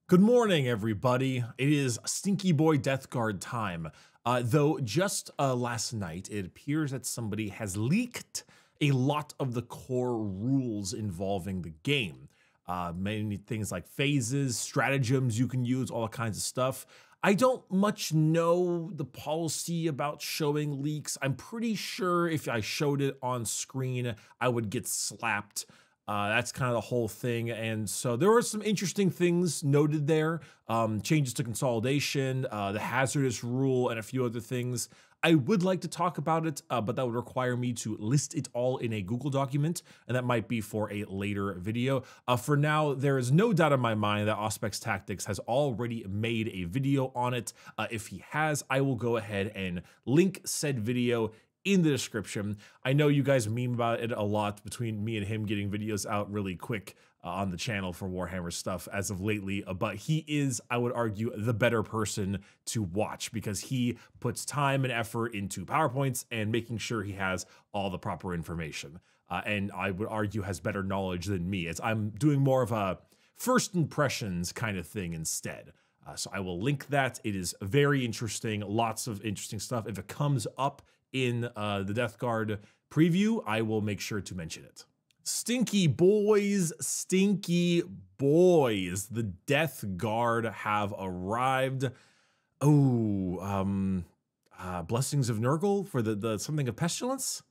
Good morning, everybody. It is Stinky Boy Death Guard time. Though just last night, it appears that somebody has leaked a lot of the core rules involving the game. Many things like phases, stratagems you can use, all kinds of stuff. I don't much know the policy about showing leaks. I'm pretty sure if I showed it on screen, I would get slapped. That's kind of the whole thing. And so there were some interesting things noted there. Changes to consolidation, the hazardous rule, and a few other things. I would like to talk about it, but that would require me to list it all in a Google document, and that might be for a later video. For now, there is no doubt in my mind that Auspex Tactics has already made a video on it. If he has, I will go ahead and link said video in the description. I know you guys meme about it a lot between me and him getting videos out really quick on the channel for Warhammer stuff as of lately, but he is, I would argue, the better person to watch because he puts time and effort into PowerPoints and making sure he has all the proper information. And I would argue has better knowledge than me, as I'm doing more of a first impressions kind of thing instead. So I will link that. It is very interesting, lots of interesting stuff. If it comes up in the Death Guard preview, I will make sure to mention it. Stinky boys, the Death Guard have arrived. Oh, Blessings of Nurgle for the something of Pestilence?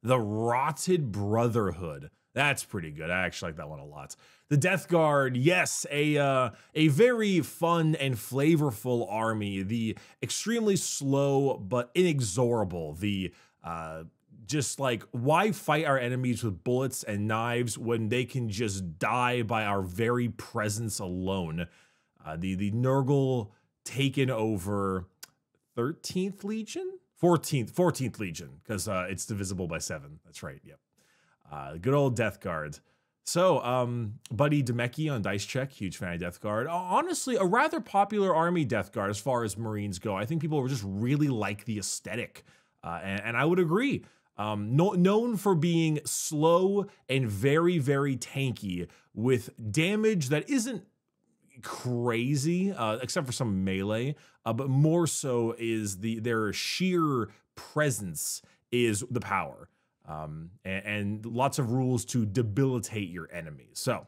The Rotted Brotherhood. That's pretty good. I actually like that one a lot. The Death Guard, yes, a very fun and flavorful army. The extremely slow but inexorable. The just like, why fight our enemies with bullets and knives when they can just die by our very presence alone? The Nurgle taken over 13th Legion? 14th Legion, because it's divisible by 7. That's right, yep. Good old Death Guard. So, Buddy Demecki on Dice Check, huge fan of Death Guard. Honestly, a rather popular army, Death Guard, as far as Marines go. I think people just really like the aesthetic, and I would agree. Known for being slow and very, very tanky with damage that isn't crazy, except for some melee, but more so is their sheer presence is the power. And lots of rules to debilitate your enemies. So,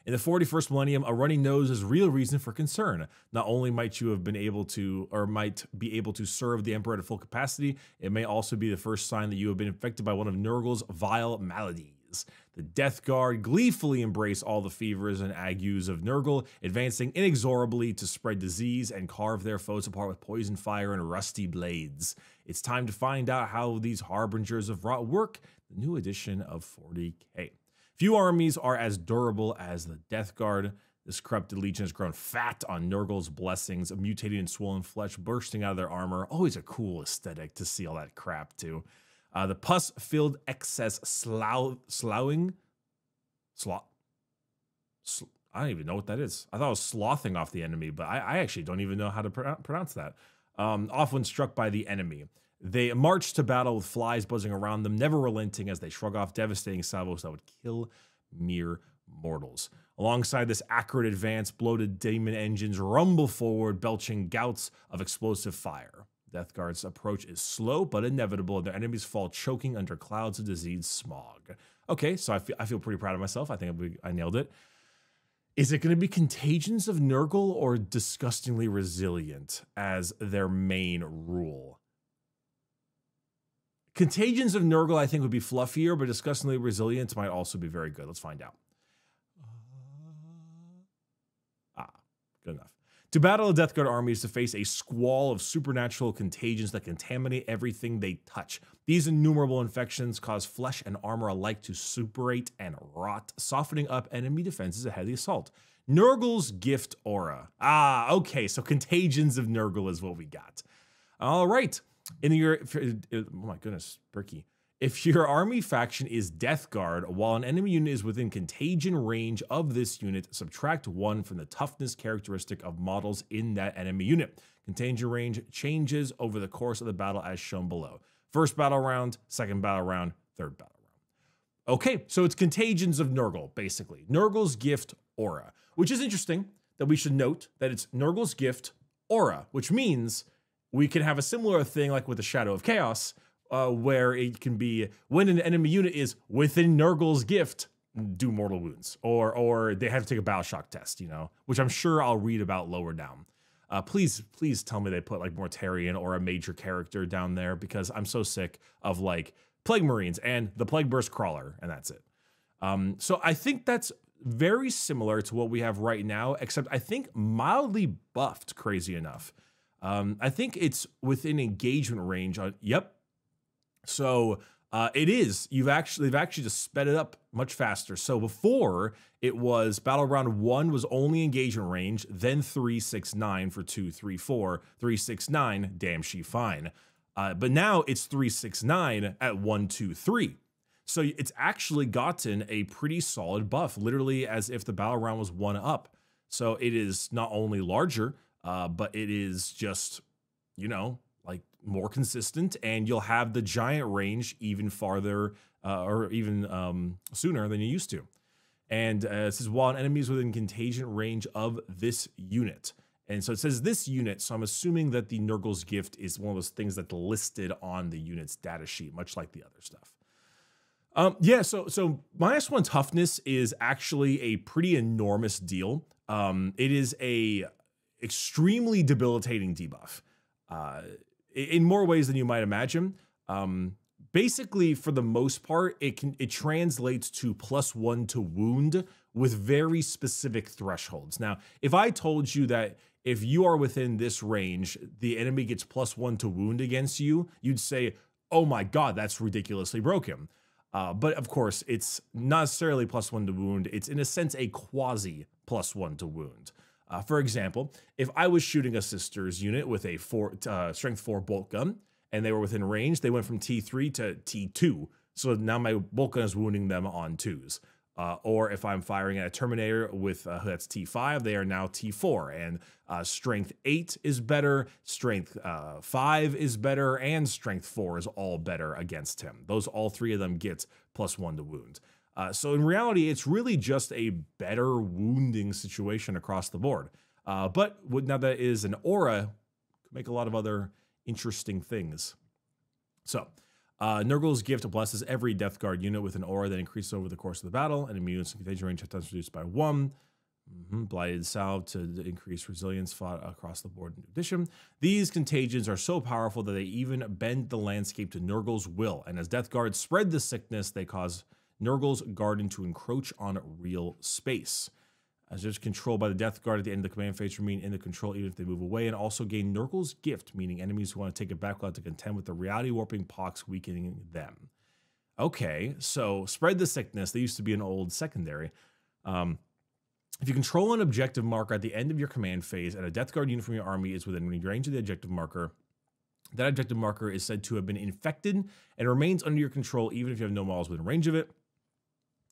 in the 41st millennium, a runny nose is real reason for concern. Not only might you have been able to, or might be able to serve the Emperor at full capacity, it may also be the first sign that you have been infected by one of Nurgle's vile maladies. The Death Guard gleefully embrace all the fevers and agues of Nurgle, advancing inexorably to spread disease and carve their foes apart with poison fire and rusty blades. It's time to find out how these harbingers of rot work, the new edition of 40K. Few armies are as durable as the Death Guard. This corrupted legion has grown fat on Nurgle's blessings, a mutated and swollen flesh bursting out of their armor. Always a cool aesthetic to see all that crap, too. The pus-filled excess sloughing? I don't even know what that is. I thought it was slothing off the enemy, but I actually don't even know how to pronounce that. Off when struck by the enemy. They march to battle with flies buzzing around them, never relenting as they shrug off devastating salvos that would kill mere mortals. Alongside this accurate advance, bloated demon engines rumble forward, belching gouts of explosive fire. Death Guard's approach is slow but inevitable, and their enemies fall choking under clouds of disease smog. Okay, so I feel pretty proud of myself. I think I nailed it. Is it going to be Contagions of Nurgle or Disgustingly Resilient as their main rule? Contagions of Nurgle, I think, would be fluffier, but Disgustingly Resilient might also be very good. Let's find out. Good enough. To battle a Death Guard army is to face a squall of supernatural contagions that contaminate everything they touch. These innumerable infections cause flesh and armor alike to suppurate and rot, softening up enemy defenses ahead of the assault. Nurgle's Gift Aura. Okay, so Contagions of Nurgle is what we got. All right. Oh my goodness, Bricky. If your army faction is Death Guard, while an enemy unit is within contagion range of this unit, subtract 1 from the toughness characteristic of models in that enemy unit. Contagion range changes over the course of the battle as shown below. First battle round, second battle round, third battle round. Okay, so it's Contagions of Nurgle, basically. Nurgle's Gift Aura, which is interesting. that we should note that it's Nurgle's Gift Aura, which means we can have a similar thing like with the Shadow of Chaos, where it can be when an enemy unit is within Nurgle's Gift, do mortal wounds, or they have to take a battle shock test, you know, which I'm sure I'll read about lower down. Please tell me they put like Mortarion or a major character down there, because I'm so sick of like Plague Marines and the Plague Burst Crawler, and that's it. So I think that's very similar to what we have right now, except I think mildly buffed, crazy enough. I think it's within engagement range on, yep. So it is, they've actually just sped it up much faster. So before it was battle round 1 was only engagement range, then 3, 6, 9 for 2, 3, 4, 3, 6, 9, damn she fine. But now it's 3, 6, 9 at 1, 2, 3. So it's actually gotten a pretty solid buff, literally as if the battle round was 1 up. So it is not only larger, but it is just, you know, like more consistent, and you'll have the giant range even farther or even sooner than you used to. And it says, while an enemy is within contagion range of this unit. And so it says this unit, so I'm assuming that the Nurgle's Gift is one of those things that's listed on the unit's data sheet, much like the other stuff. Yeah, so -1 toughness is actually a pretty enormous deal. It is a extremely debilitating debuff in more ways than you might imagine. Basically, for the most part, it translates to +1 to wound with very specific thresholds. Now, if I told you that if you are within this range, the enemy gets +1 to wound against you, you'd say, oh my God, that's ridiculously broken. But of course, it's not necessarily +1 to wound. It's in a sense a quasi +1 to wound. For example, if I was shooting a Sisters unit with a strength 4 bolt gun and they were within range, they went from T3 to T2. So now my bolt gun is wounding them on 2s. Or if I'm firing at a Terminator with that's T5, they are now T4. And strength 8 is better, strength 5 is better, and strength 4 is all better against him. All 3 of them get +1 to wound. So in reality, it's really just a better wounding situation across the board. But now that is an aura, could make a lot of other interesting things. So Nurgle's Gift blesses every Death Guard unit with an aura that increases over the course of the battle, and immune to contagion range is reduced by 1. Blighted Salve to increase resilience fought across the board in addition. These contagions are so powerful that they even bend the landscape to Nurgle's will, and as Death Guards spread the sickness, they cause Nurgle's Garden to encroach on real space. As they're controlled by the Death Guard at the end of the command phase, remain in the control even if they move away, and also gain Nurgle's Gift, meaning enemies who want to take it back will have to contend with the reality warping pox weakening them. Okay, so spread the sickness. They used to be an old secondary. If you control an objective marker at the end of your command phase and a Death Guard unit from your army is within range of the objective marker, that objective marker is said to have been infected and remains under your control even if you have no models within range of it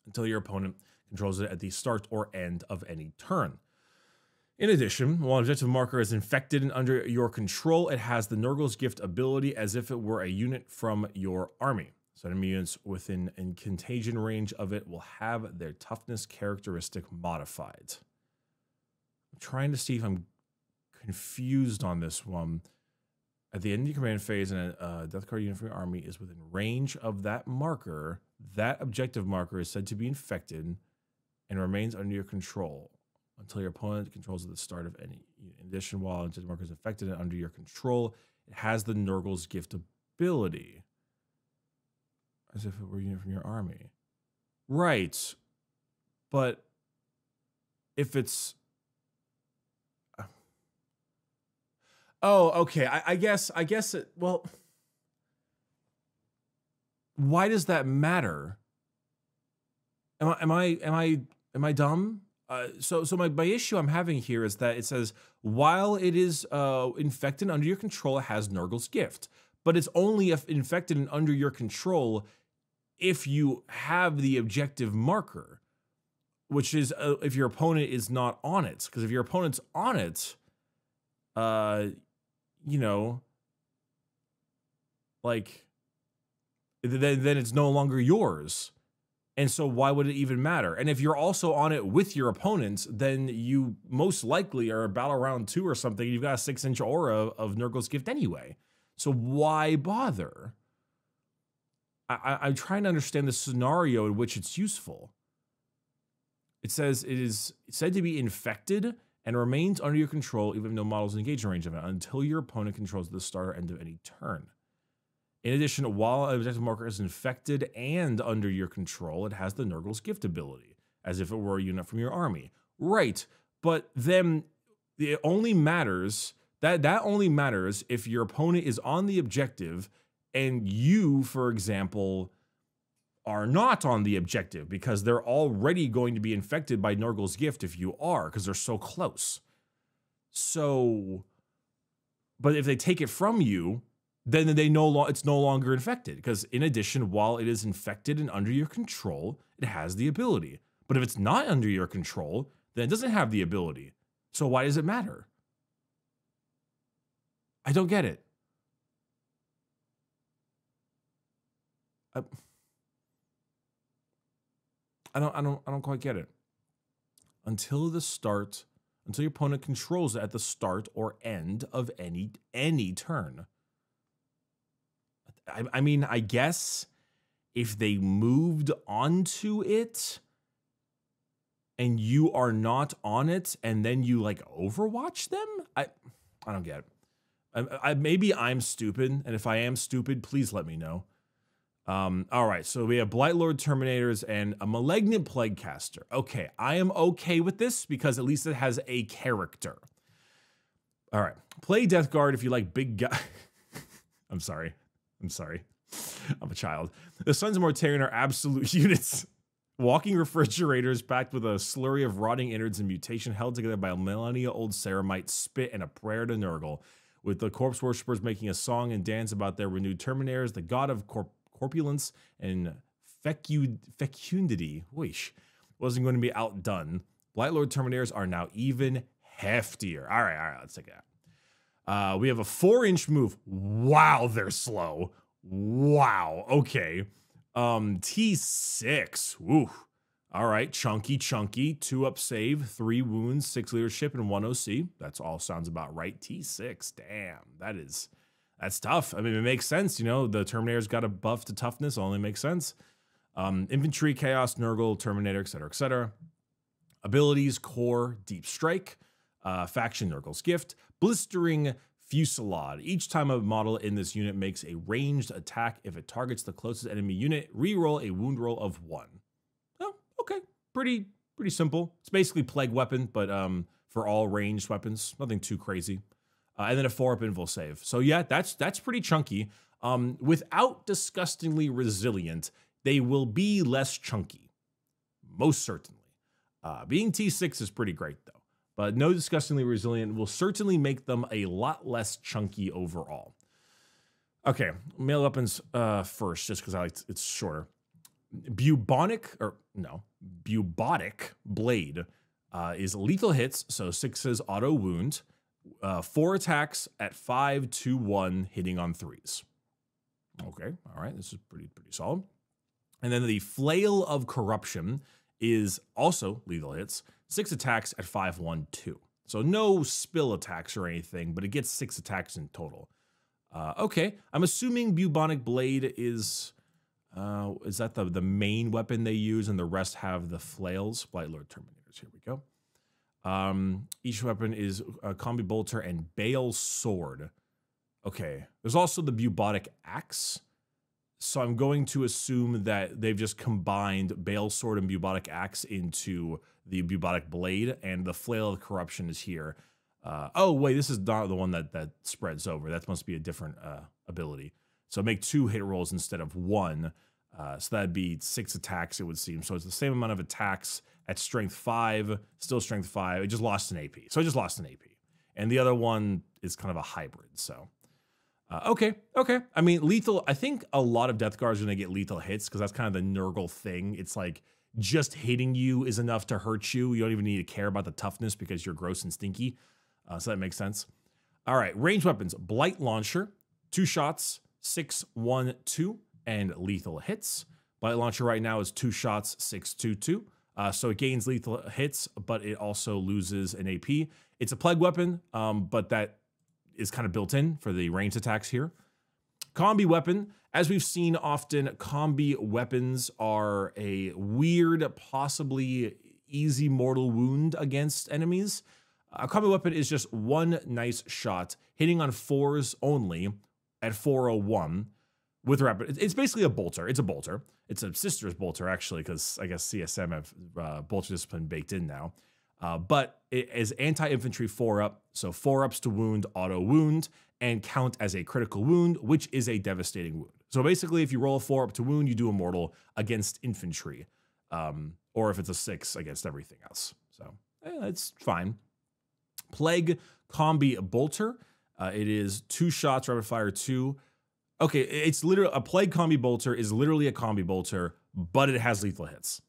until your opponent controls it at the start or end of any turn. In addition, while an objective marker is infected and under your control, it has the Nurgle's Gift ability as if it were a unit from your army. So enemy units within contagion range of it will have their toughness characteristic modified. I'm trying to see if I'm confused on this one. At the end of your command phase and a Death Guard unit from your army is within range of that marker, that objective marker is said to be infected and remains under your control until your opponent controls at the start of any. In addition, while an objective marker is infected and under your control, it has the Nurgle's Gift ability. As if it were a unit from your army. Right. But if it's... Oh, okay. I guess it... Well... Why does that matter? Am I dumb? So my issue I'm having here is that it says, while it is infected under your control, it has Nurgle's Gift. But it's only infected and under your control if you have the objective marker, which is if your opponent is not on it. Because if your opponent's on it, you know, like, then it's no longer yours. And so why would it even matter? And if you're also on it with your opponents, then you most likely are about around 2 or something. You've got a 6-inch aura of Nurgle's Gift anyway. So why bother? I'm trying to understand the scenario in which it's useful. It says it is said to be infected and remains under your control even if no models engage in range of it until your opponent controls the start or end of any turn. In addition, while an objective marker is infected and under your control, it has the Nurgle's Gift ability, as if it were a unit from your army. Right, but then it only matters, that only matters if your opponent is on the objective and you, for example, are not on the objective because they're already going to be infected by Nurgle's Gift if you are, because they're so close. So, but if they take it from you, then it's no longer infected, because in addition, while it is infected and under your control, it has the ability. But if it's not under your control, then it doesn't have the ability. So why does it matter? I don't get it. I don't quite get it. Until your opponent controls it at the start or end of any turn. I mean, I guess if they moved onto it and you are not on it and then you like overwatch them, I don't get it. Maybe I'm stupid, and if I am stupid, please let me know. All right, so we have Blightlord Terminators and a Malignant Plaguecaster. Okay, I am okay with this because at least it has a character. All right, play Death Guard if you like big guy. I'm sorry. I'm a child. The Sons of Mortarion are absolute units. Walking refrigerators packed with a slurry of rotting innards and mutation held together by a millennia-old ceramite spit and a prayer to Nurgle, with the corpse worshippers making a song and dance about their renewed Terminators, the god of corpulence and fecundity, wasn't going to be outdone. Blightlord Terminators are now even heftier. All right, let's take it out. We have a 4-inch move. Wow, they're slow. Wow, okay. T6. Woo. All right, chunky. 2 up save, 3 wounds, 6 leadership, and 1 OC. That's all sounds about right. T6. Damn, that's tough. I mean, it makes sense. You know, the Terminator's got a buff to toughness. Only makes sense. Infantry, Chaos, Nurgle, Terminator, etc. Abilities, Core, Deep Strike. Faction, Nurgle's Gift. Blistering Fusillade. Each time a model in this unit makes a ranged attack, if it targets the closest enemy unit, re-roll a wound roll of 1. Oh, okay. Pretty simple. It's basically Plague Weapon, but for all ranged weapons. Nothing too crazy. And then a 4-up invul save. So yeah, that's pretty chunky. Without disgustingly resilient, they will be less chunky. Most certainly. Being T6 is pretty great though. But no disgustingly resilient will certainly make them a lot less chunky overall. Okay, melee weapons first, just because it's shorter. Bubonic Blade is lethal hits, so 6's auto wound. 4 attacks at 5, 2, 1, hitting on 3s. Okay, all right, this is pretty solid. And then the Flail of Corruption is also lethal hits. 6 attacks at 5, 1, 2. So no spill attacks or anything, but it gets 6 attacks in total. Okay, I'm assuming Bubonic Blade is that the main weapon they use, and the rest have the flails. Blightlord Terminators, here we go. Each weapon is a Combi Bolter and Bale Sword. Okay, there's also the Bubonic Axe. So I'm going to assume that they've just combined Bale Sword and Bubonic Axe into the Bubonic Blade, and the Flail of Corruption is here. Oh, wait, this is not the one that spreads over. That must be a different ability. So make 2 hit rolls instead of 1. So that'd be 6 attacks, it would seem. So it's the same amount of attacks at strength 5, still strength 5. It just lost an AP. So I just lost an AP. And the other one is kind of a hybrid, so... Okay. I mean, lethal, I think a lot of Death Guards are going to get lethal hits because that's kind of the Nurgle thing. It's like just hitting you is enough to hurt you. You don't even need to care about the toughness because you're gross and stinky. So that makes sense. All right, ranged weapons. Blight Launcher, 2 shots, 6, 1, 2, and lethal hits. Blight Launcher right now is 2 shots, 622. So it gains lethal hits, but it also loses an AP. It's a plague weapon, but that is kind of built in for the ranged attacks here. Combi weapon, as we've seen often, combi weapons are a weird, possibly easy mortal wound against enemies. A combi weapon is just one nice shot, hitting on 4s only at 401 with rapid. It's basically a bolter. It's a bolter. It's a sister's bolter, actually, because I guess CSM have bolter discipline baked in now. But it is anti-infantry 4-up, so 4-ups to wound, auto wound, and count as a critical wound, which is a devastating wound. So basically, if you roll a 4-up to wound, you do a mortal against infantry, or if it's a 6 against everything else. So it's fine. Plague Combi Bolter. It is 2 shots, rapid fire 2. Okay, it's literally a Plague Combi Bolter is literally a Combi Bolter, but it has lethal hits,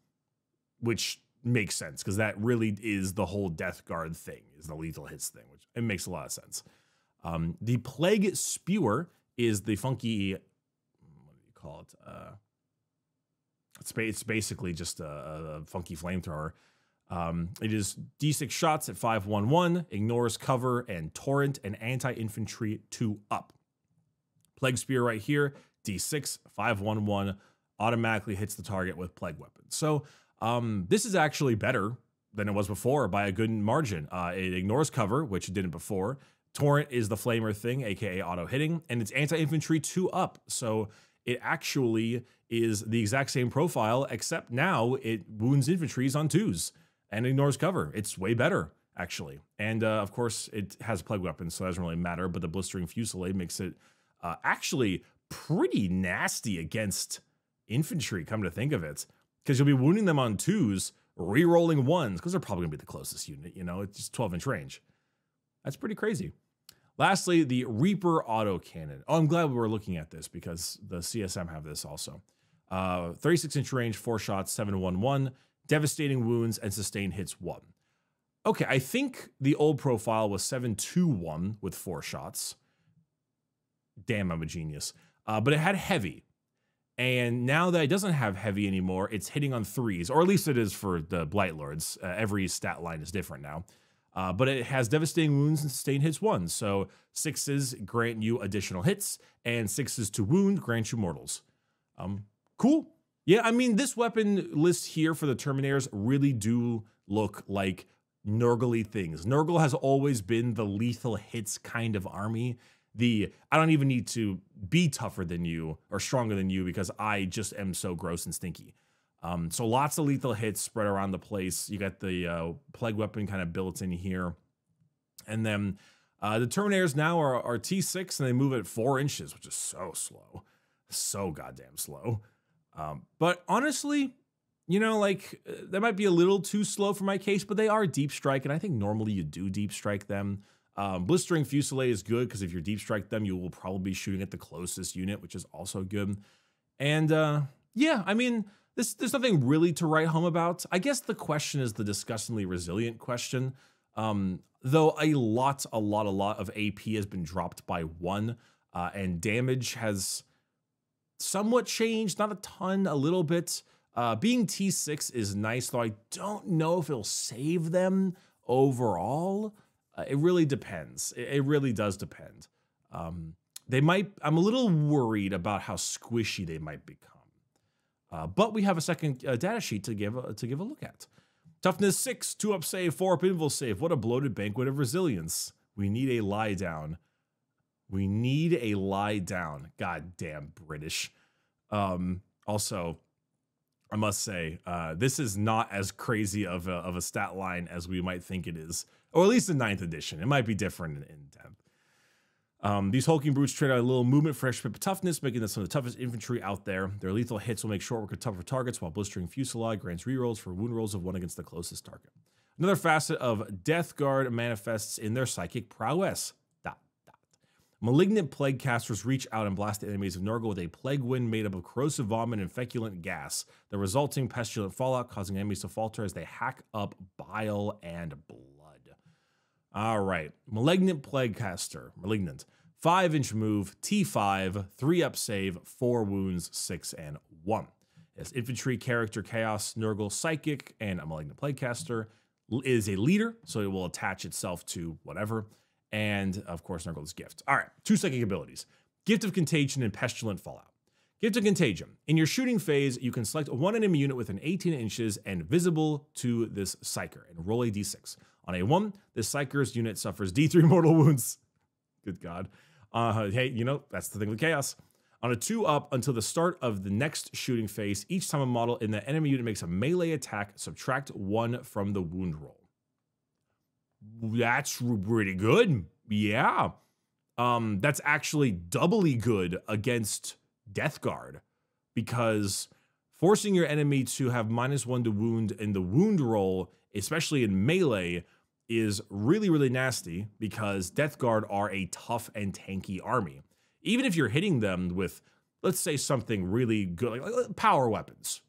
which makes sense because that really is the whole Death Guard thing, is the lethal hits thing, which it makes a lot of sense. The Plague Spewer is the funky, what do you call it? It's basically just a funky flamethrower. It is D6 shots at 511, ignores cover and torrent, and anti-infantry 2-up. Plague Spear right here, D6, 511, automatically hits the target with Plague Weapon. So this is actually better than it was before by a good margin. It ignores cover, which it didn't before. Torrent is the flamer thing, aka auto hitting, and it's anti-infantry 2-up. So it actually is the exact same profile, except now it wounds infantries on 2s and ignores cover. It's way better, actually. And of course, it has plague weapons, so it doesn't really matter, but the blistering fusillade makes it actually pretty nasty against infantry, come to think of it, because you'll be wounding them on 2s, re-rolling 1s, because they're probably gonna be the closest unit, you know, it's just 12-inch range. That's pretty crazy. Lastly, the Reaper autocannon. Oh, I'm glad we were looking at this because the CSM have this also. 36-inch range, 4 shots, 711, devastating wounds, and sustained hits 1. Okay, I think the old profile was 721 with 4 shots. Damn, I'm a genius. But it had heavy. And now that it doesn't have heavy anymore, it's hitting on 3s, or at least it is for the Blight Lords. Every stat line is different now. But it has devastating wounds and sustained hits 1. So 6s grant you additional hits, and 6s to wound grant you mortals. Cool. Yeah, I mean, this weapon list here for the Terminators really do look like Nurgle-y things. Nurgle has always been the lethal hits kind of army. I don't even need to be tougher than you or stronger than you because I just am so gross and stinky. So lots of lethal hits spread around the place. You got the plague weapon kind of built in here. And then the Terminators now are T6 and they move at 4 inches, which is so slow. So goddamn slow. But honestly, you know, like that might be a little too slow for my case, but they are deep strike. And I think normally you do deep strike them. Blistering Fusillade is good because if you're deep strike them, you will probably be shooting at the closest unit, which is also good. And yeah, I mean, there's nothing really to write home about. I guess the question is the disgustingly resilient question. Though a lot of AP has been dropped by 1, and damage has somewhat changed, not a ton, a little bit. Being T6 is nice, though I don't know if it'll save them overall. It really depends. It really does depend. I'm a little worried about how squishy they might become. But we have a second data sheet to give a look at. Toughness 6, 2-up save, 4-up invul save. What a bloated banquet of resilience. We need a lie down. We need a lie down. Goddamn British. Also, I must say, this is not as crazy of a stat line as we might think it is. Or at least in 9th edition. It might be different in 10th. These hulking brutes trade out a little movement for extra toughness, making them some of the toughest infantry out there. Their lethal hits will make short work of tougher targets, while blistering fusillade grants rerolls for wound rolls of 1 against the closest target. Another facet of Death Guard manifests in their psychic prowess. Malignant plague casters reach out and blast the enemies of Nurgle with a plague wind made up of corrosive vomit and feculent gas, the resulting pestilent fallout causing enemies to falter as they hack up bile and blood. All right, Malignant Plague Caster, Malignant. 5-inch move, T5, 3-up save, 4 wounds, 6 and 1. As infantry character, Chaos, Nurgle, Psychic, and a Malignant Plaguecaster is a leader, so it will attach itself to whatever. And of course, Nurgle's Gift. All right, 2 psychic abilities: Gift of Contagion and Pestilent Fallout. Gift of Contagion. In your shooting phase, you can select one enemy unit within 18 inches and visible to this Psyker and roll a d6. On a 1, this Psyker's unit suffers d3 mortal wounds. Good God. Hey, you know, that's the thing with Chaos. On a 2 up until the start of the next shooting phase, each time a model in the enemy unit makes a melee attack, subtract 1 from the wound roll. That's pretty good. Yeah. That's actually doubly good against Death Guard, because forcing your enemy to have -1 to wound in the wound roll, especially in melee, is really, really nasty, because Death Guard are a tough and tanky army. Even if you're hitting them with, let's say, something really good, like power weapons,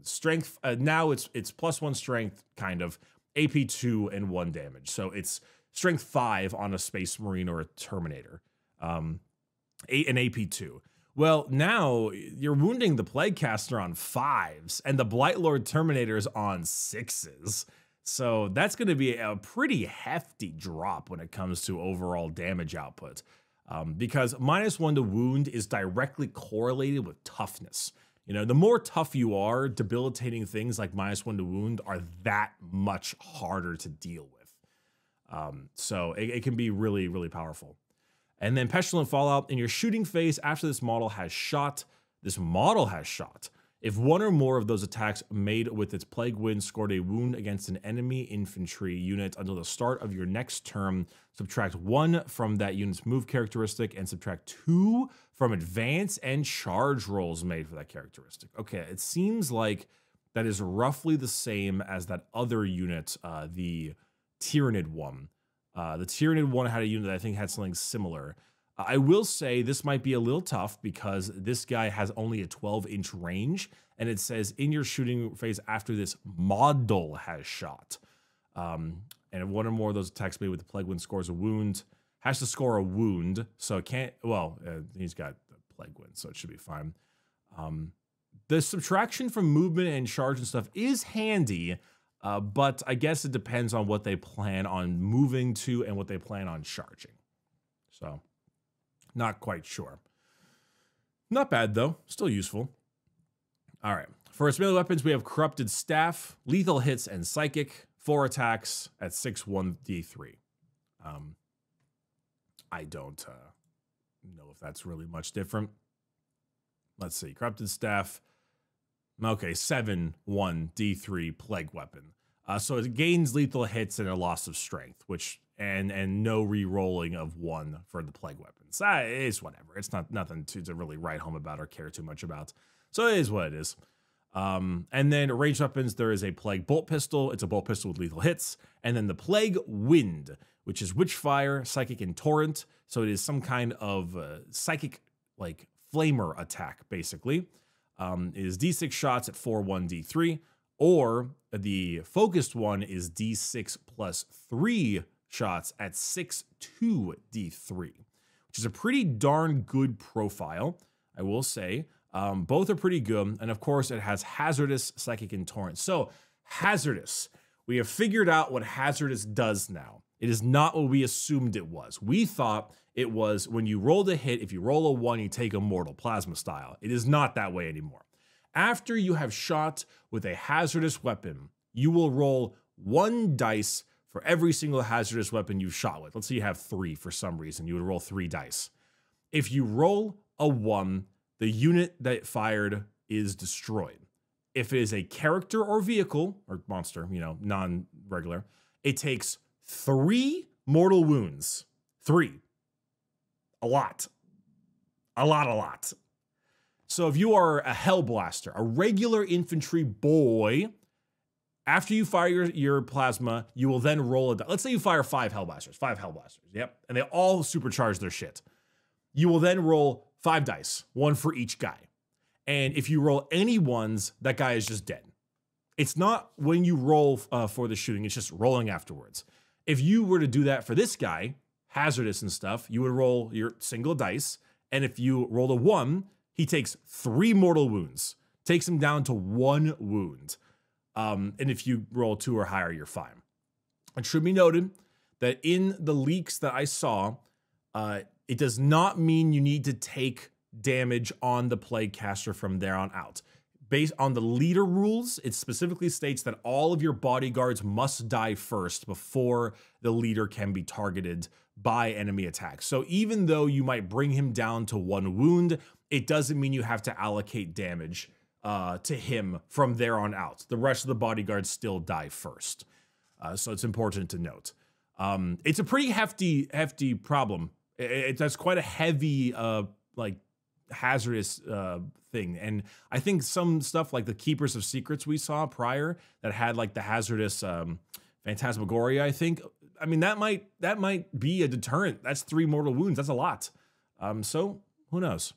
strength. Now it's +1 strength, kind of, AP 2 and 1 damage. So it's strength 5 on a Space Marine or a Terminator, an AP 2. Well, now you're wounding the Plaguecaster on 5s and the Blightlord Terminators on 6s. So that's going to be a pretty hefty drop when it comes to overall damage output. Because -1 to wound is directly correlated with toughness. You know, the more tough you are, debilitating things like -1 to wound are that much harder to deal with. So it can be really, really powerful. And then Pestilent Fallout. In your shooting phase, after this model has shot, if one or more of those attacks made with its Plague Wind scored a wound against an enemy infantry unit until the start of your next turn, subtract 1 from that unit's move characteristic and subtract 2 from advance and charge rolls made for that characteristic. Okay, it seems like that is roughly the same as that other unit, the Tyrannid one. The Tyrannid one had a unit that I think had something similar. I will say this might be a little tough because this guy has only a 12-inch range, and it says in your shooting phase after this model has shot. And if one or more of those attacks made with the Plague Wind scores a wound, has to score a wound, so it can't, well, he's got the Plague Wind, so it should be fine. The subtraction from movement and charge and stuff is handy, but I guess it depends on what they plan on moving to and what they plan on charging. So, not quite sure. Not bad, though. Still useful. All right. For its melee weapons, we have Corrupted Staff, Lethal Hits, and Psychic. 4 attacks at 6/1d3. I don't know if that's really much different. Let's see. Corrupted Staff. Okay, 7/1d3 Plague Weapon. So it gains lethal hits and a loss of strength, which and no re-rolling of 1 for the Plague Weapons. It is whatever. It's not nothing to really write home about or care too much about. So it is what it is. And then ranged weapons, there is a Plague Bolt Pistol. It's a bolt pistol with lethal hits. And then the Plague Wind, which is Witchfire, Psychic, and Torrent. So it is some kind of psychic, like, flamer attack, basically. It is D6 shots at 4/1d3, or the focused one is D6 plus 3 shots at 6/2d3, which is a pretty darn good profile, I will say. Both are pretty good, and of course it has Hazardous, Psychic, and Torrent. So, Hazardous. We have figured out what Hazardous does now. It is not what we assumed it was. We thought it was when you rolled a hit, if you roll a 1, you take a mortal, plasma style. It is not that way anymore. After you have shot with a hazardous weapon, you will roll 1 dice for every single hazardous weapon you've shot with. Let's say you have 3 for some reason. You would roll 3 dice. If you roll a 1, the unit that fired is destroyed. If it is a character or vehicle, or monster, you know, non-regular, it takes 3 mortal wounds. 3. A lot. A lot. So if you are a Hellblaster, a regular infantry boy, after you fire your plasma, you will then roll a die. Let's say you fire 5 Hellblasters. Yep. And they all supercharge their shit. You will then roll 5 dice, 1 for each guy. And if you roll any ones, that guy is just dead. It's not when you roll for the shooting, it's just rolling afterwards. If you were to do that for this guy, hazardous and stuff, you would roll your single dice. And if you rolled a 1, he takes 3 mortal wounds, Takes him down to 1 wound. And if you roll 2 or higher, you're fine. It should be noted that in the leaks that I saw, it does not mean you need to take damage on the Plague Caster from there on out. Based on the leader rules, it specifically states that all of your bodyguards must die first before the leader can be targeted by enemy attacks. So even though you might bring him down to 1 wound, it doesn't mean you have to allocate damage to him from there on out. The rest of the bodyguards still die first. So it's important to note. It's a pretty hefty problem. That's quite a heavy, like, hazardous thing. And I think some stuff like the Keepers of Secrets we saw prior that had like the hazardous Phantasmagoria, I think. I mean, that might be a deterrent. That's 3 mortal wounds. That's a lot. So who knows?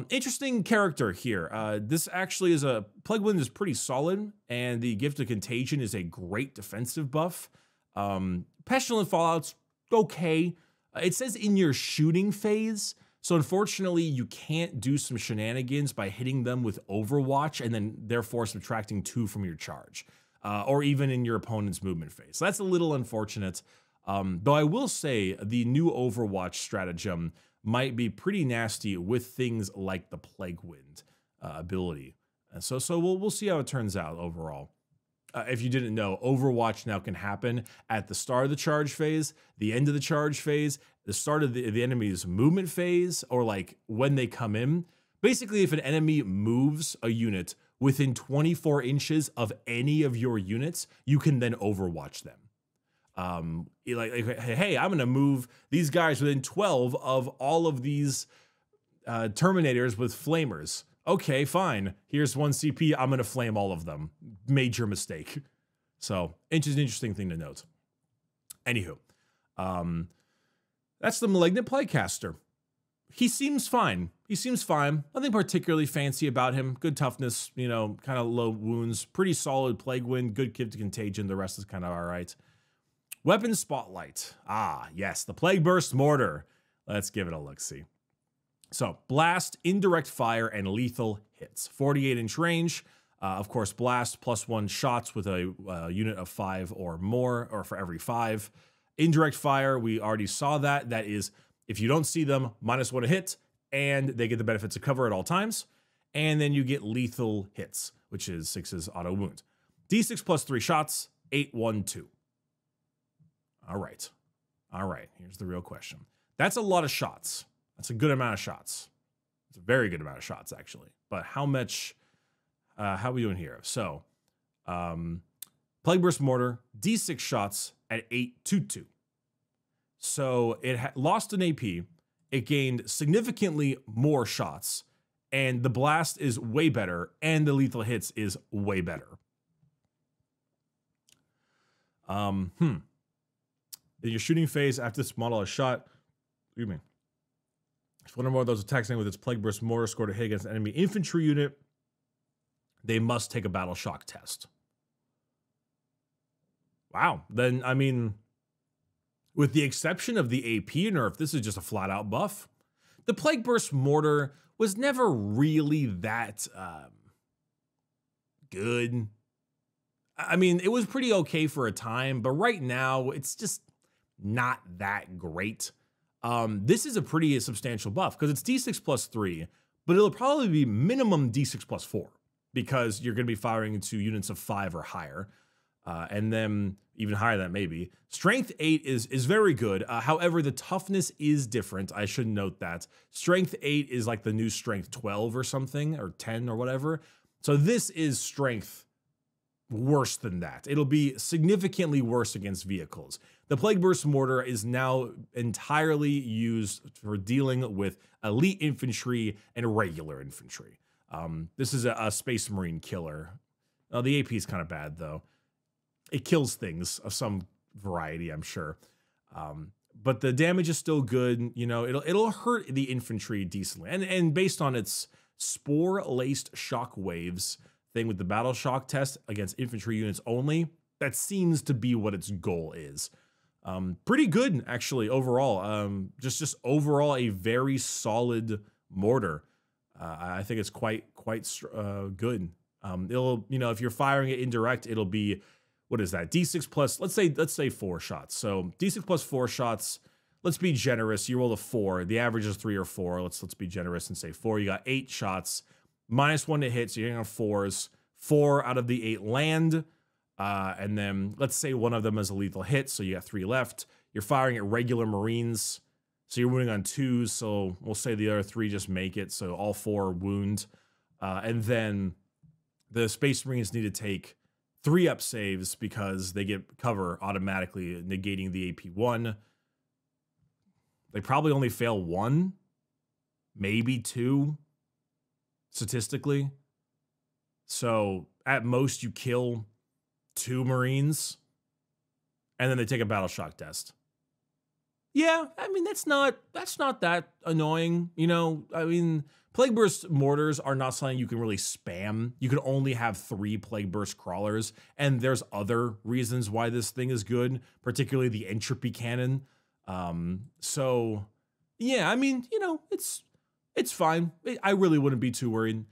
Interesting character here. This actually is Plague Wind is pretty solid, and the Gift of Contagion is a great defensive buff. Pestilent Fallout's okay. It says in your shooting phase, so unfortunately you can't do some shenanigans by hitting them with Overwatch and then therefore subtracting 2 from your charge, or even in your opponent's movement phase. So that's a little unfortunate. Though I will say the new Overwatch stratagem might be pretty nasty with things like the Plague Wind ability. So we'll see how it turns out overall. If you didn't know, Overwatch now can happen at the start of the charge phase, the end of the charge phase, the start of the enemy's movement phase, or like when they come in. Basically, if an enemy moves a unit within 24 inches of any of your units, you can then Overwatch them. Like, hey, I'm going to move these guys within 12 of all of these Terminators with flamers. Okay, fine. Here's 1 CP. I'm going to flame all of them. Major mistake. So, interesting thing to note. Anywho, that's the Malignant Plaguecaster. He seems fine. He seems fine. Nothing particularly fancy about him. Good toughness, you know, kind of low wounds. Pretty solid Plague Wind. Good Gift of Contagion. The rest is kind of all right. Weapon Spotlight. Ah, yes, the Plague Burst Mortar. Let's give it a look-see. So, blast, indirect fire, and lethal hits. 48-inch range. Of course, blast +1 shots with a unit of 5 or more, or for every 5. Indirect fire, we already saw that. That is, if you don't see them, -1 a hit, and they get the benefits of cover at all times. And then you get lethal hits, which is 6's auto wound. D6 +3 shots, 8, 1, 2. All right. All right, here's the real question. That's a lot of shots. That's a good amount of shots. It's a very good amount of shots, actually. But how much, how are we doing here? So, Plague Burst Mortar, D6 shots at 8, 2, 2. So it lost an AP. It gained significantly more shots. And the blast is way better. And the lethal hits is way better. In your shooting phase, after this model is shot, what do you mean? If one or more of those attacks with its Plague Burst Mortar scored a hit against an enemy infantry unit, they must take a battle shock test. Wow. Then, I mean, with the exception of the AP nerf, this is just a flat-out buff. The Plague Burst Mortar was never really that good. I mean, it was pretty okay for a time, but right now, it's just not that great. This is a pretty substantial buff because it's D6 +3, but it'll probably be minimum D6 +4 because you're going to be firing into units of 5 or higher, and then even higher than that maybe. Strength 8 is very good. However, the toughness is different. I should note that. Strength 8 is like the new Strength 12 or something, or 10 or whatever. So this is strength worse than that. It'll be significantly worse against vehicles. The Plague Burst Mortar is now entirely used for dealing with elite infantry and regular infantry. This is a Space Marine killer. The AP is kind of bad, though. It kills things of some variety, I'm sure. But the damage is still good. You know, it'll hurt the infantry decently. And based on its spore-laced shock waves thing with the battle shock test against infantry units only, that seems to be what its goal is. Pretty good, actually, overall. Just overall a very solid mortar. I think it's quite good. It'll, you know, if you're firing it indirect, it'll be, what is that? D6 plus, let's say 4 shots. So D6 plus 4 shots. Let's be generous. You roll a 4. The average is 3 or 4. Let's be generous and say 4. You got 8 shots, -1 to hit. So you're getting on 4s. 4 out of the 8 land. And then let's say one of them is a lethal hit. So you got 3 left. You're firing at regular Marines. So you're wounding on 2s. So we'll say the other 3 just make it. So all 4 wound. And then the Space Marines need to take 3 up saves because they get cover automatically, negating the AP1. They probably only fail 1, maybe 2, statistically. So at most you kill 2 Marines, and then they take a battle shock test. Yeah, I mean, that's not that annoying. You know, I mean, Plague Burst mortars are not something you can really spam. You can only have 3 Plague Burst crawlers, and there's other reasons why this thing is good, particularly the entropy cannon. So yeah, I mean, you know, it's fine. I really wouldn't be too worried.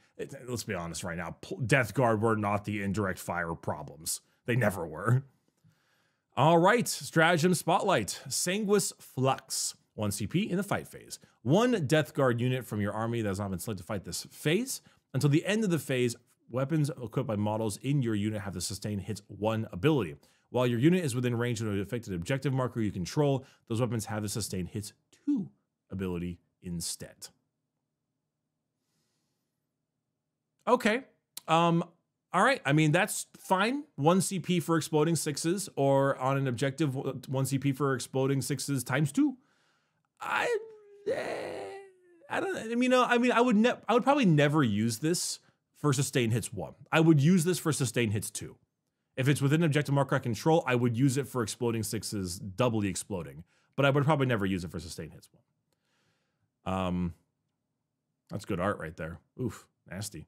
Let's be honest right now. Death Guard were not the indirect fire problems. They never were. All right, Stratagem Spotlight. Sanguis Flux. 1 CP in the fight phase. 1 Death Guard unit from your army that has not been selected to fight this phase. Until the end of the phase, weapons equipped by models in your unit have the sustain hits 1 ability. While your unit is within range of an affected objective marker you control, those weapons have the sustain hits 2 ability instead. Okay. All right. I mean, that's fine. 1 CP for exploding 6s, or on an objective, 1 CP for exploding 6s times 2. I don't. I mean, I would probably never use this for sustain hits 1. I would use this for sustain hits 2. If it's within an objective marker I control, I would use it for exploding 6s, doubly exploding. But I would probably never use it for sustain hits 1. That's good art right there. Oof, nasty.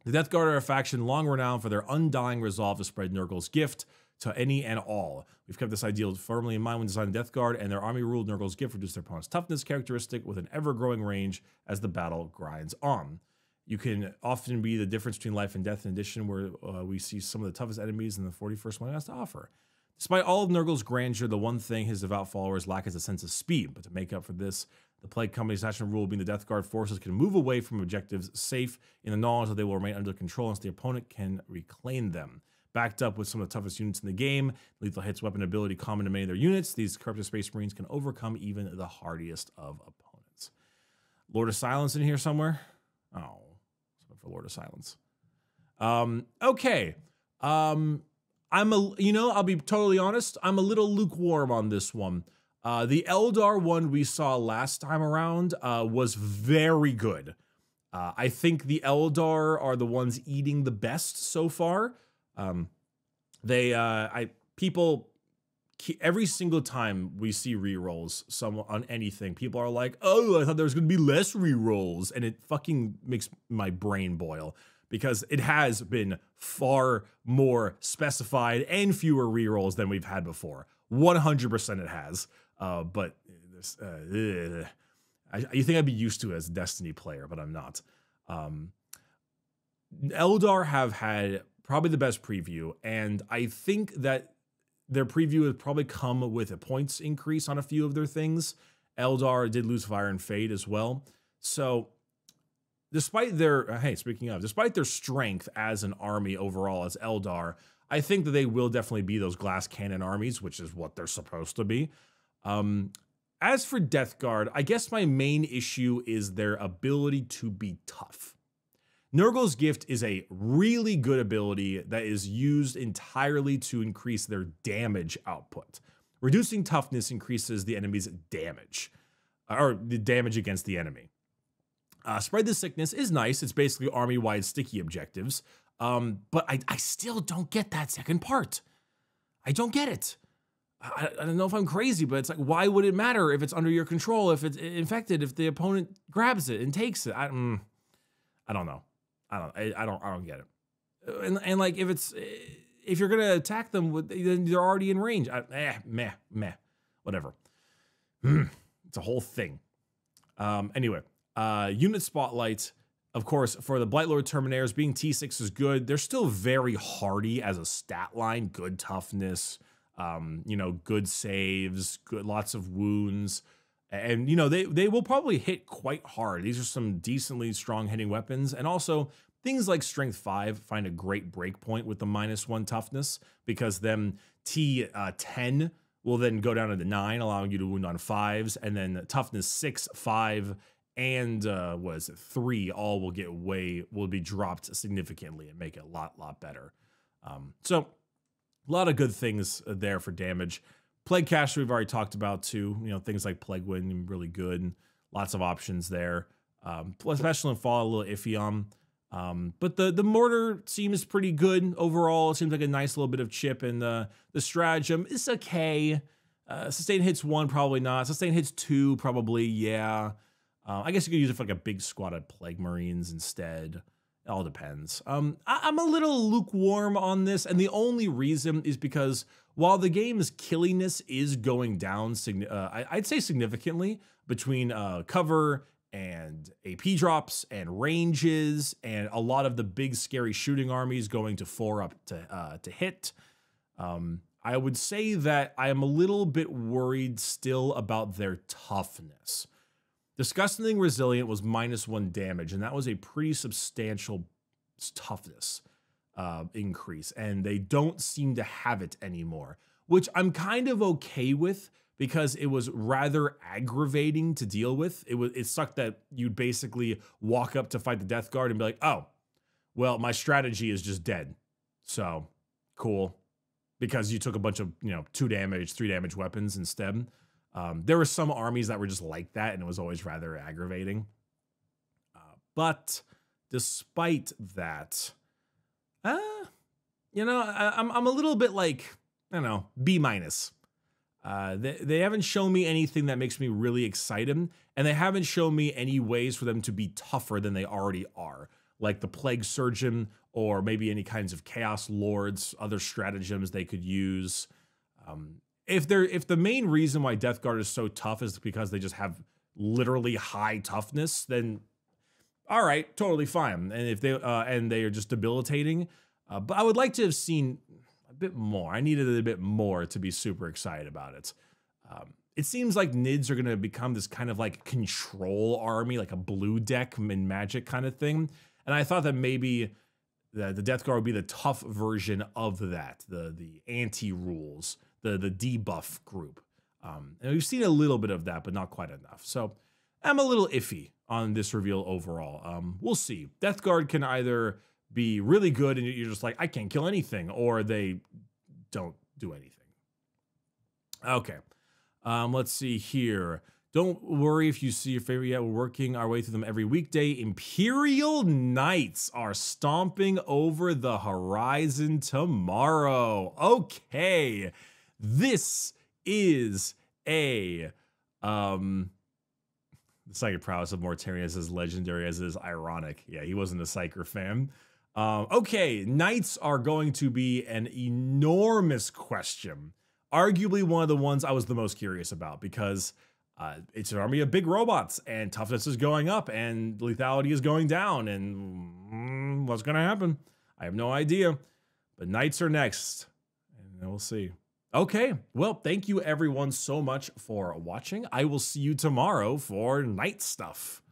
The Death Guard are a faction long renowned for their undying resolve to spread Nurgle's gift to any and all. We've kept this ideal firmly in mind when designing Death Guard, and their army ruled Nurgle's gift reduced their opponent's toughness characteristic with an ever-growing range as the battle grinds on. You can often be the difference between life and death in addition, where we see some of the toughest enemies in the 41st one has to offer. Despite all of Nurgle's grandeur, the one thing his devout followers lack is a sense of speed. But to make up for this, the Plague Company's national rule being the Death Guard forces can move away from objectives safe in the knowledge that they will remain under control unless the opponent can reclaim them. Backed up with some of the toughest units in the game, lethal hits weapon ability common to many of their units, these corrupted Space Marines can overcome even the hardiest of opponents. Lord of Silence in here somewhere? Oh. For Lord of Silence. Okay. I'll be totally honest. I'm a little lukewarm on this one. The Aeldari one we saw last time around was very good. I think the Aeldari are the ones eating the best so far. People every single time we see rerolls on anything, people are like, oh, I thought there was going to be less rerolls. And it fucking makes my brain boil because it has been far more specified and fewer rerolls than we've had before. 100% it has. But you think I'd be used to it as a Destiny player, but I'm not. Aeldari have had probably the best preview, and I think that their preview has probably come with a points increase on a few of their things. Aeldari did lose Fire and Fade as well. So despite their, despite their strength as an army overall as Aeldari, I think that they will definitely be those glass cannon armies, which is what they're supposed to be. As for Death Guard, I guess my main issue is their ability to be tough. Nurgle's Gift is a really good ability that is used entirely to increase their damage output. Reducing toughness increases the enemy's damage, or the damage against the enemy. Spread the Sickness is nice. It's basically army-wide sticky objectives. But I still don't get that second part. I don't get it. I don't know if I'm crazy, but it's like, why would it matter if it's under your control, if it's infected, if the opponent grabs it and takes it? I don't know. I don't get it. And like, if you're gonna attack them, then they're already in range. Whatever. It's a whole thing. Anyway, unit spotlight. Of course, for the Blightlord Terminators, being T6 is good. They're still very hardy as a stat line. Good toughness, you know, good saves, good, lots of wounds. And, you know, they will probably hit quite hard. These are some decently strong hitting weapons. And also, things like Strength 5 find a great break point with the -1 toughness, because then T10 will then go down to the 9, allowing you to wound on 5s. And then toughness 6, 5, and 3 all will be dropped significantly and make it a lot better. So a lot of good things there for damage. Plague Caster we've already talked about too. You know, things like Plague Wind, really good. Lots of options there. Special and Fall, a little iffy on. But the Mortar seems pretty good overall. It seems like a nice little bit of chip, and the Stratagem is okay. Sustain hits 1, probably not. Sustain hits 2, probably, yeah. I guess you could use it for like a big squad of Plague Marines instead. It all depends. I'm a little lukewarm on this, and the only reason is because while the game's killiness is going down, I'd say significantly, between cover and AP drops and ranges and a lot of the big scary shooting armies going to 4 up to hit, I would say that I am a little bit worried still about their toughness. Disgustingly Resilient was -1 damage, and that was a pretty substantial toughness increase, and they don't seem to have it anymore, which I'm kind of okay with, because it was rather aggravating to deal with. It sucked that you'd basically walk up to fight the Death Guard and be like, oh, well, my strategy is just dead. So, cool. Because you took a bunch of, you know, 2 damage, 3 damage weapons instead. There were some armies that were just like that, and it was always rather aggravating. But despite that, you know, I'm a little bit like, I don't know, B-. They haven't shown me anything that makes me really excited, and they haven't shown me any ways for them to be tougher than they already are, like the Plague Surgeon, or maybe any kinds of Chaos Lords, other stratagems they could use. If the main reason why Death Guard is so tough is because they just have literally high toughness, then all right, totally fine. And if they are just debilitating, but I would like to have seen a bit more. I needed a bit more to be super excited about it. It seems like NIDs are going to become this kind of like control army, like a blue deck in Magic kind of thing. And I thought that maybe the Death Guard would be the tough version of that, the anti-rules, the debuff group. And we've seen a little bit of that, but not quite enough. So I'm a little iffy on this reveal overall. We'll see. Death Guard can either be really good and you're just like, I can't kill anything, or they don't do anything. Okay. Let's see here. Don't worry if you see your favorite yet. We're working our way through them every weekday. Imperial Knights are stomping over the horizon tomorrow. Okay. This is a the psychic prowess of Mortarion is as legendary as it is ironic. Yeah, he wasn't a Psyker fan. Okay, Knights are going to be an enormous question. Arguably one of the ones I was the most curious about, because it's an army of big robots, and toughness is going up, and lethality is going down, and what's going to happen? I have no idea. But Knights are next, and we'll see. Okay, well, thank you everyone so much for watching. I will see you tomorrow for Knight stuff.